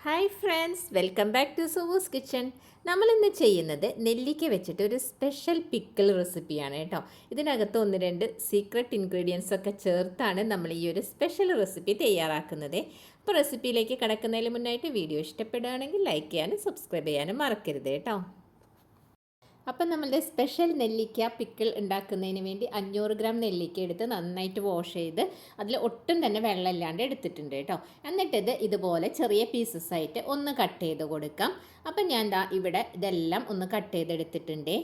Hi friends, welcome back to Suvu's kitchen. നമ്മളിന്ന് ചെയ്യുന്നത് നെല്ലിക്ക വെച്ചിട്ട് ഒരു സ്പെഷ്യൽ പിക്കിൾ റെസിപ്പിയാണ് കേട്ടോ. ഇതിനകത്ത് ഒന്ന് രണ്ട് സീക്രട്ട് ഇൻഗ്രീഡിയൻസ് ഒക്കെ ചേർത്താണ് നമ്മൾ ഈ ഒരു സ്പെഷ്യൽ റെസിപ്പി തയ്യാറാക്കുന്നത്. അപ്പോൾ റെസിപ്പിയിലേക്ക് കടക്കുന്നതിന് മുന്നായിട്ട് വീഡിയോ ഇഷ്ടപ്പെടുകയാണെങ്കിൽ ലൈക്ക് ചെയ്യാനും സബ്സ്ക്രൈബ് ചെയ്യാനും മറക്കരുത് കേട്ടോ. അപ്പം നമ്മളുടെ സ്പെഷ്യൽ നെല്ലിക്ക പിക്കിൾ ഉണ്ടാക്കുന്നതിന് വേണ്ടി 500 ഗ്രാം നെല്ലിക്ക എടുത്ത് നന്നായിട്ട് വാഷ് ചെയ്ത് അതിൽ ഒട്ടും തന്നെ വെള്ളമില്ലാണ്ട് എടുത്തിട്ടുണ്ട് കേട്ടോ. എന്നിട്ടിത് ഇതുപോലെ ചെറിയ പീസസ് ആയിട്ട് ഒന്ന് കട്ട് ചെയ്ത് കൊടുക്കാം. അപ്പം ഞാൻ ഇവിടെ ഇതെല്ലാം ഒന്ന് കട്ട് ചെയ്തെടുത്തിട്ടുണ്ട്.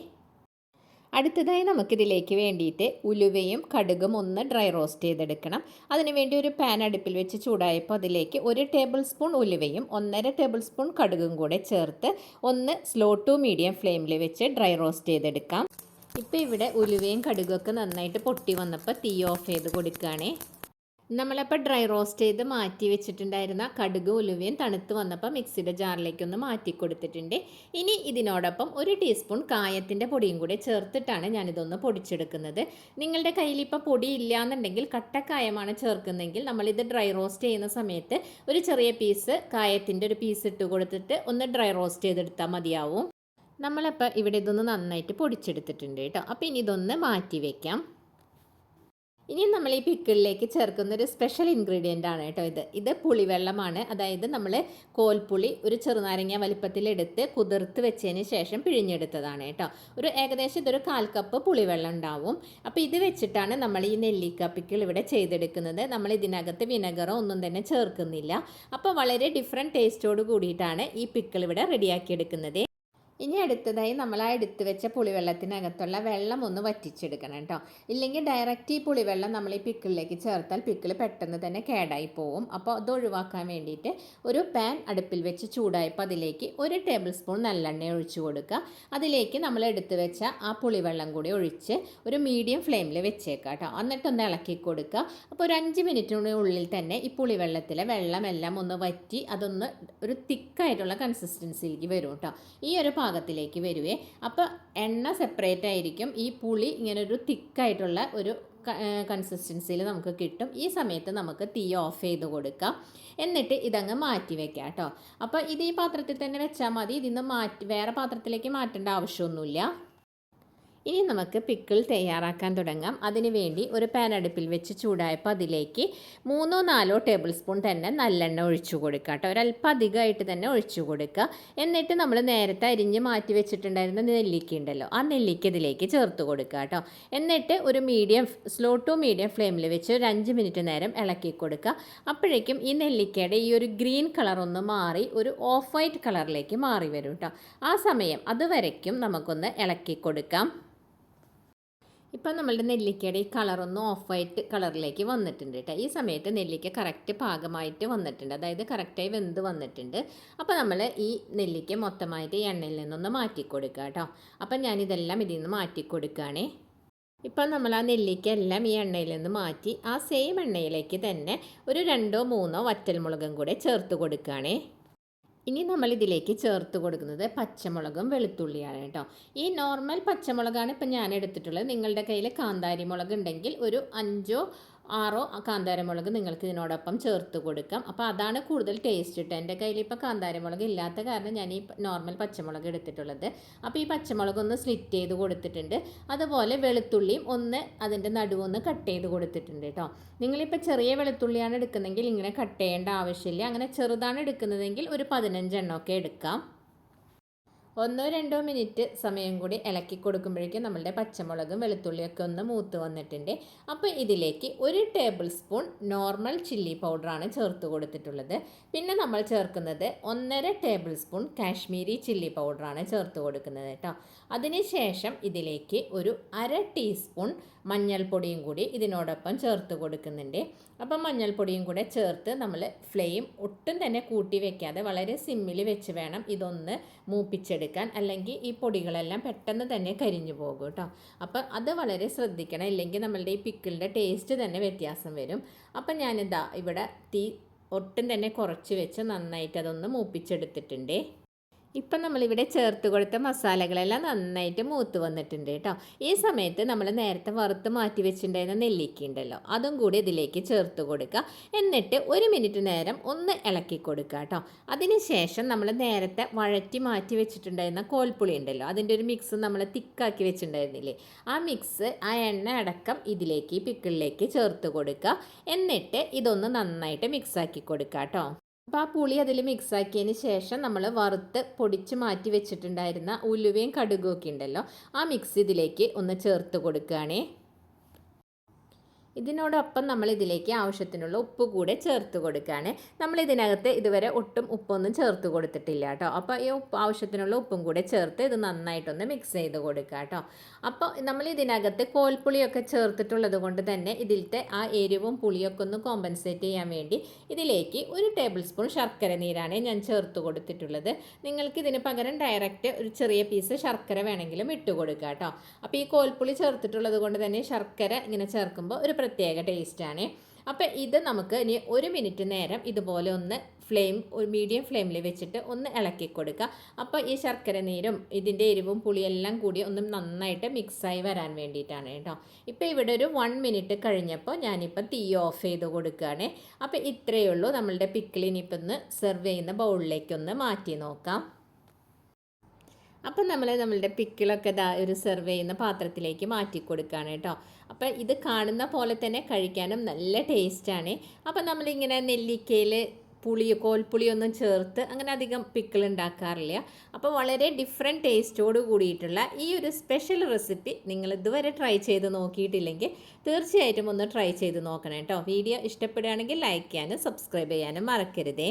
അടുത്തതായി നമുക്കിതിലേക്ക് വേണ്ടിയിട്ട് ഉലുവയും കടുകും ഒന്ന് ഡ്രൈ റോസ്റ്റ് ചെയ്തെടുക്കണം. അതിനുവേണ്ടി ഒരു പാൻ അടുപ്പിൽ വെച്ച് ചൂടായപ്പോൾ അതിലേക്ക് 1 ടേബിൾ സ്പൂൺ ഉലുവയും 1.5 ടേബിൾ സ്പൂൺ കടുകും കൂടെ ചേർത്ത് ഒന്ന് സ്ലോ ടു മീഡിയം ഫ്ലെയിമിൽ വെച്ച് ഡ്രൈ റോസ്റ്റ് ചെയ്തെടുക്കാം. ഇപ്പോൾ ഇവിടെ ഉലുവയും കടുകൊക്കെ നന്നായിട്ട് പൊട്ടി വന്നപ്പോൾ തീ ഓഫ് ചെയ്ത് കൊടുക്കുകയാണേ. നമ്മളപ്പോൾ ഡ്രൈ റോസ്റ്റ് ചെയ്ത് മാറ്റി വെച്ചിട്ടുണ്ടായിരുന്ന കടുക് ഉലുവയും തണുത്ത് വന്നപ്പോൾ മിക്സിയുടെ ജാറിലേക്കൊന്ന് മാറ്റി കൊടുത്തിട്ടുണ്ട്. ഇനി ഇതിനോടൊപ്പം 1 ടീസ്പൂൺ കായത്തിൻ്റെ പൊടിയും കൂടി ചേർത്തിട്ടാണ് ഞാനിതൊന്ന് പൊടിച്ചെടുക്കുന്നത്. നിങ്ങളുടെ കയ്യിൽ ഇപ്പോൾ പൊടി ഇല്ലയെന്നുണ്ടെങ്കിൽ കട്ടക്കായമാണ് ചേർക്കുന്നതെങ്കിൽ നമ്മളിത് ഡ്രൈ റോസ്റ്റ് ചെയ്യുന്ന സമയത്ത് ഒരു ചെറിയ പീസ് കായത്തിൻ്റെ ഒരു പീസ് ഇട്ട് കൊടുത്തിട്ട് ഒന്ന് ഡ്രൈ റോസ്റ്റ് ചെയ്തെടുത്താൽ മതിയാവും. നമ്മളപ്പോൾ ഇവിടെ ഇതൊന്ന് നന്നായിട്ട് പൊടിച്ചെടുത്തിട്ടുണ്ട് കേട്ടോ. അപ്പോൾ ഇനി ഇതൊന്ന് മാറ്റി വയ്ക്കാം. ഇനി നമ്മൾ ഈ പിക്കിളിലേക്ക് ചേർക്കുന്ന ഒരു സ്പെഷ്യൽ ഇൻഗ്രീഡിയൻ്റ് ആണ് കേട്ടോ ഇത് പുളിവെള്ളമാണ്. അതായത് നമ്മൾ കോൽപ്പുളി ഒരു ചെറുനാരങ്ങ വലിപ്പത്തിലെടുത്ത് കുതിർത്ത് വെച്ചതിന് ശേഷം പിഴിഞ്ഞെടുത്തതാണ് കേട്ടോ. ഏകദേശം ഇതൊരു 1/4 കപ്പ് പുളിവെള്ളം ഉണ്ടാവും. അപ്പോൾ ഇത് വെച്ചിട്ടാണ് നമ്മൾ ഈ നെല്ലിക്ക പിക്കിൾ ഇവിടെ ചെയ്തെടുക്കുന്നത്. നമ്മൾ ഇതിനകത്ത് വിനെഗറോ ഒന്നും തന്നെ ചേർക്കുന്നില്ല. അപ്പോൾ വളരെ ഡിഫറെൻറ്റ് ടേസ്റ്റോട് കൂടിയിട്ടാണ് ഈ പിക്കിൾ ഇവിടെ റെഡിയാക്കിയെടുക്കുന്നത്. ഇനി അടുത്തതായി നമ്മൾ ആ എടുത്ത് വെച്ച പുളിവെള്ളത്തിനകത്തുള്ള വെള്ളം ഒന്ന് വറ്റിച്ചെടുക്കണം കേട്ടോ. ഇല്ലെങ്കിൽ ഡയറക്റ്റ് ഈ പുളിവെള്ളം നമ്മൾ ഈ പിക്കിളിലേക്ക് ചേർത്താൽ പിക്കിൾ പെട്ടെന്ന് തന്നെ കേടായി പോവും. അപ്പോൾ അത് ഒഴിവാക്കാൻ വേണ്ടിയിട്ട് ഒരു പാൻ അടുപ്പിൽ വെച്ച് ചൂടായപ്പോൾ അതിലേക്ക് 1 ടേബിൾ സ്പൂൺ നല്ലെണ്ണ ഒഴിച്ചു കൊടുക്കുക. അതിലേക്ക് നമ്മൾ എടുത്ത് വെച്ച ആ പുളിവെള്ളം കൂടി ഒഴിച്ച് ഒരു മീഡിയം ഫ്ലെയിമിൽ വെച്ചേക്കാം കേട്ടോ. എന്നിട്ടൊന്ന് ഇളക്കി കൊടുക്കുക. അപ്പോൾ ഒരു 5 മിനിറ്റിനുള്ളിൽ തന്നെ ഈ പുളിവെള്ളത്തിലെ വെള്ളമെല്ലാം ഒന്ന് വറ്റി അതൊന്ന് ഒരു തിക്കായിട്ടുള്ള കൺസിസ്റ്റൻസിയിലേക്ക് വരും കേട്ടോ. ഈ ഒരു പാകത്തിലേക്ക് വരുവേ. അപ്പോൾ എണ്ണ സെപ്പറേറ്റ് ആയിരിക്കും, ഈ പുളി ഇങ്ങനെ ഒരു തിക്കായിട്ടുള്ള ഒരു കൺസിസ്റ്റൻസിയിൽ നമുക്ക് കിട്ടും. ഈ സമയത്ത് നമുക്ക് തീ ഓഫ് ചെയ്ത് കൊടുക്കാം. എന്നിട്ട് ഇതങ്ങ് മാറ്റി വെക്കാം കേട്ടോ. അപ്പോൾ ഇത് ഈ പാത്രത്തിൽ തന്നെ വെച്ചാൽ മതി. ഇതിന്ന് വേറെ പാത്രത്തിലേക്ക് മാറ്റേണ്ട ആവശ്യമൊന്നുമില്ല. ഇനി നമുക്ക് പിക്കിൾ തയ്യാറാക്കാൻ തുടങ്ങാം. അതിനുവേണ്ടി ഒരു പാൻ അടുപ്പിൽ വെച്ച് ചൂടായപ്പോൾ അതിലേക്ക് 3-4 ടേബിൾ സ്പൂൺ തന്നെ നല്ലെണ്ണ ഒഴിച്ചു കൊടുക്കുക കേട്ടോ. ഒരല്പം അധികമായിട്ട് തന്നെ ഒഴിച്ചു കൊടുക്കുക. എന്നിട്ട് നമ്മൾ നേരത്തെ അരിഞ്ഞ് മാറ്റി വെച്ചിട്ടുണ്ടായിരുന്ന നെല്ലിക്ക ഉണ്ടല്ലോ, ആ നെല്ലിക്ക ഇതിലേക്ക് ചേർത്ത് കൊടുക്കുക കേട്ടോ. എന്നിട്ട് ഒരു സ്ലോ ടു മീഡിയം ഫ്ലെയിമിൽ വെച്ച് ഒരു 5 മിനിറ്റ് നേരം ഇളക്കി കൊടുക്കുക. അപ്പോഴേക്കും ഈ നെല്ലിക്കയുടെ ഈ ഒരു ഗ്രീൻ കളർ ഒന്ന് മാറി ഒരു ഓഫ് വൈറ്റ് കളറിലേക്ക് മാറി വരും കേട്ടോ. ആ സമയം അതുവരയ്ക്കും നമുക്കൊന്ന് ഇളക്കി കൊടുക്കാം. ഇപ്പം നമ്മളുടെ നെല്ലിക്കയുടെ ഈ കളറൊന്ന് ഓഫ് വൈറ്റ് കളറിലേക്ക് വന്നിട്ടുണ്ട് കേട്ടോ. ഈ സമയത്ത് നെല്ലിക്ക കറക്റ്റ് പാകമായിട്ട് വന്നിട്ടുണ്ട്, അതായത് കറക്റ്റായി വെന്ത് വന്നിട്ടുണ്ട്. അപ്പോൾ നമ്മൾ ഈ നെല്ലിക്ക മൊത്തമായിട്ട് ഈ എണ്ണയിൽ നിന്നൊന്ന് മാറ്റി കൊടുക്കുക കേട്ടോ. അപ്പം ഞാനിതെല്ലാം ഇതിൽ നിന്ന് മാറ്റി കൊടുക്കുകയാണേ. ഇപ്പം നമ്മൾ ആ നെല്ലിക്ക എല്ലാം ഈ എണ്ണയിൽ നിന്ന് മാറ്റി ആ സെയിം എണ്ണയിലേക്ക് തന്നെ ഒരു 2-3 വറ്റൽമുളകും കൂടെ ചേർത്ത് കൊടുക്കുകയാണേ. ഇനി നമ്മൾ ഇതിലേക്ക് ചേർത്ത് കൊടുക്കുന്നത് പച്ചമുളകും വെളുത്തുള്ളിയാണ് കേട്ടോ. ഈ നോർമൽ പച്ചമുളകാണ് ഇപ്പം ഞാൻ എടുത്തിട്ടുള്ളത്. നിങ്ങളുടെ കയ്യിൽ കാന്താരി മുളക് ഉണ്ടെങ്കിൽ ഒരു 5-6 കാന്താരമുളക് നിങ്ങൾക്ക് ഇതിനോടൊപ്പം ചേർത്ത് കൊടുക്കാം. അപ്പോൾ അതാണ് കൂടുതൽ ടേസ്റ്റ് കിട്ടുക. എൻ്റെ കയ്യിൽ ഇപ്പോൾ കാന്താരമുളക് ഇല്ലാത്ത കാരണം ഞാൻ ഈ നോർമൽ പച്ചമുളക് എടുത്തിട്ടുള്ളത്. അപ്പോൾ ഈ പച്ചമുളക് ഒന്ന് സ്ലിറ്റ് ചെയ്ത് കൊടുത്തിട്ടുണ്ട്. അതുപോലെ വെളുത്തുള്ളിയും ഒന്ന് അതിൻ്റെ നടുവൊന്ന് കട്ട് ചെയ്ത് കൊടുത്തിട്ടുണ്ട് കേട്ടോ. നിങ്ങളിപ്പോൾ ചെറിയ വെളുത്തുള്ളിയാണ് എടുക്കുന്നതെങ്കിൽ ഇങ്ങനെ കട്ട് ചെയ്യേണ്ട ആവശ്യമില്ല. അങ്ങനെ ചെറുതാണ് എടുക്കുന്നതെങ്കിൽ ഒരു 15 എണ്ണമൊക്കെ എടുക്കാം. 1-2 മിനിറ്റ് സമയം കൂടി ഇളക്കി കൊടുക്കുമ്പോഴേക്കും നമ്മളുടെ പച്ചമുളകും വെളുത്തുള്ളിയൊക്കെ ഒന്ന് മൂത്ത് വന്നിട്ടുണ്ട്. അപ്പോൾ ഇതിലേക്ക് 1 ടേബിൾ സ്പൂൺ നോർമൽ ചില്ലി പൗഡറാണ് ചേർത്ത് കൊടുത്തിട്ടുള്ളത്. പിന്നെ നമ്മൾ ചേർക്കുന്നത് 1.5 ടേബിൾ സ്പൂൺ കാശ്മീരി ചില്ലി പൗഡറാണ് ചേർത്ത് കൊടുക്കുന്നത് കേട്ടോ. അതിനുശേഷം ഇതിലേക്ക് ഒരു 1/2 ടീസ്പൂൺ മഞ്ഞൾപ്പൊടിയും കൂടി ഇതിനോടൊപ്പം ചേർത്ത് കൊടുക്കുന്നുണ്ട്. അപ്പം മഞ്ഞൾപ്പൊടിയും കൂടെ ചേർത്ത് നമ്മൾ ഫ്ലെയിം ഒട്ടും തന്നെ കൂട്ടി വെക്കാതെ വളരെ സിമ്മിൽ വെച്ച് വേണം ഇതൊന്ന് മൂപ്പിച്ചെടുക്കാൻ, അല്ലെങ്കിൽ ഈ പൊടികളെല്ലാം പെട്ടെന്ന് തന്നെ കരിഞ്ഞു പോകും കേട്ടോ. അപ്പം അത് വളരെ ശ്രദ്ധിക്കണം, ഇല്ലെങ്കിൽ നമ്മളുടെ ഈ പിക്കിളിൻ്റെ ടേസ്റ്റ് തന്നെ വ്യത്യാസം വരും. അപ്പം ഞാനിതാ ഇവിടെ തീ ഒട്ടും തന്നെ കുറച്ച് വെച്ച് നന്നായിട്ട് അതൊന്ന് മൂപ്പിച്ചെടുത്തിട്ടുണ്ട്. ഇപ്പം നമ്മളിവിടെ ചേർത്ത് കൊടുത്ത മസാലകളെല്ലാം നന്നായിട്ട് മൂത്ത് വന്നിട്ടുണ്ട് കേട്ടോ. ഈ സമയത്ത് നമ്മൾ നേരത്തെ വറുത്ത് മാറ്റി വെച്ചിട്ടുണ്ടായിരുന്ന നെല്ലിക്ക ഉണ്ടല്ലോ, അതും കൂടി ഇതിലേക്ക് ചേർത്ത് കൊടുക്കുക. എന്നിട്ട് 1 മിനിറ്റ് നേരം ഒന്ന് ഇളക്കി കൊടുക്കുക കേട്ടോ. അതിന് ശേഷം നമ്മൾ നേരത്തെ വഴറ്റി മാറ്റി വെച്ചിട്ടുണ്ടായിരുന്ന കോൽപ്പുളി ഉണ്ടല്ലോ, അതിൻ്റെ ഒരു മിക്സ് നമ്മൾ തിക്കാക്കി വെച്ചിട്ടുണ്ടായിരുന്നില്ലേ, ആ മിക്സ് ആ എണ്ണ അടക്കം ഇതിലേക്ക് പിക്കിളിലേക്ക് ചേർത്ത് കൊടുക്കുക. എന്നിട്ട് ഇതൊന്ന് നന്നായിട്ട് മിക്സാക്കി കൊടുക്കുക കേട്ടോ. അപ്പോൾ ആ പുളി അതിൽ മിക്സാക്കിയതിന് ശേഷം നമ്മൾ വറുത്ത് പൊടിച്ച് മാറ്റി വെച്ചിട്ടുണ്ടായിരുന്ന ഉലുവയും കടുകും ഒക്കെ ഉണ്ടല്ലോ, ആ മിക്സ് ഇതിലേക്ക് ഒന്ന് ചേർത്ത് കൊടുക്കുകയാണേ. ഇതിനോടൊപ്പം നമ്മൾ ഇതിലേക്ക് ആവശ്യത്തിനുള്ള ഉപ്പ് കൂടെ ചേർത്ത് കൊടുക്കുകയാണ്. നമ്മൾ ഇതിനകത്ത് ഇതുവരെ ഒട്ടും ഉപ്പൊന്നും ചേർത്ത് കൊടുത്തിട്ടില്ല കേട്ടോ. അപ്പോൾ ഈ ആവശ്യത്തിനുള്ള ഉപ്പും കൂടെ ചേർത്ത് ഇത് നന്നായിട്ടൊന്ന് മിക്സ് ചെയ്ത് കൊടുക്കുക കേട്ടോ. അപ്പോൾ നമ്മൾ ഇതിനകത്ത് കോൽപ്പുളിയൊക്കെ ചേർത്തിട്ടുള്ളത് കൊണ്ട് തന്നെ ഇതിലത്തെ ആ എരിവും പുളിയൊക്കെ ഒന്ന് കോമ്പൻസേറ്റ് ചെയ്യാൻ വേണ്ടി ഇതിലേക്ക് 1 ടേബിൾ സ്പൂൺ ശർക്കര നീരാണ് ഞാൻ ചേർത്ത് കൊടുത്തിട്ടുള്ളത്. നിങ്ങൾക്ക് ഇതിന് പകരം ഡയറക്റ്റ് ഒരു ചെറിയ പീസ് ശർക്കര വേണമെങ്കിലും ഇട്ട് കൊടുക്കുക കേട്ടോ. അപ്പോൾ ഈ കോൽപ്പുളി ചേർത്തിട്ടുള്ളത് കൊണ്ട് തന്നെ ശർക്കര ഇങ്ങനെ ചേർക്കുമ്പോൾ ഒരു പ്രത്യേക ടേസ്റ്റാണ്. അപ്പോൾ ഇത് നമുക്ക് ഇനി 1 മിനിറ്റ് നേരം ഇതുപോലെ ഒന്ന് ഒരു മീഡിയം ഫ്ലെയിമിൽ വെച്ചിട്ട് ഒന്ന് ഇളക്കി കൊടുക്കുക. അപ്പോൾ ഈ ശർക്കര നീരും ഇതിൻ്റെ എരിവും പുളിയെല്ലാം കൂടി ഒന്ന് നന്നായിട്ട് മിക്സായി വരാൻ വേണ്ടിയിട്ടാണ് കേട്ടോ. ഇപ്പോൾ ഇവിടെ ഒരു 1 മിനിറ്റ് കഴിഞ്ഞപ്പോൾ ഞാനിപ്പോൾ തീ ഓഫ് ചെയ്ത് കൊടുക്കുകയാണ്. അപ്പോൾ ഇത്രയേ ഉള്ളൂ നമ്മളുടെ പിക്കിളിനിപ്പോൾ ഒന്ന് സെർവ് ചെയ്യുന്ന ബൗളിലേക്കൊന്ന് മാറ്റി നോക്കാം. അപ്പം നമ്മളുടെ പിക്കിളൊക്കെ ഒരു സെർവ് ചെയ്യുന്ന പാത്രത്തിലേക്ക് മാറ്റി കൊടുക്കുകയാണ് കേട്ടോ. അപ്പോൾ ഇത് കാണുന്ന പോലെ തന്നെ കഴിക്കാനും നല്ല ടേസ്റ്റാണ്. അപ്പം നമ്മളിങ്ങനെ നെല്ലിക്കയിൽ കോൽപ്പുളിയൊന്നും ചേർത്ത് അങ്ങനെ അധികം പിക്കിൾ ഉണ്ടാക്കാറില്ല. അപ്പോൾ വളരെ ഡിഫറെൻറ്റ് ടേസ്റ്റോട് കൂടിയിട്ടുള്ള ഈ ഒരു സ്പെഷ്യൽ റെസിപ്പി നിങ്ങൾ ഇതുവരെ ട്രൈ ചെയ്ത് നോക്കിയിട്ടില്ലെങ്കിൽ തീർച്ചയായിട്ടും ഒന്ന് ട്രൈ ചെയ്ത് നോക്കണം കേട്ടോ. വീഡിയോ ഇഷ്ടപ്പെടുകയാണെങ്കിൽ ലൈക്ക് ചെയ്യാനും സബ്സ്ക്രൈബ് ചെയ്യാനും മറക്കരുതേ.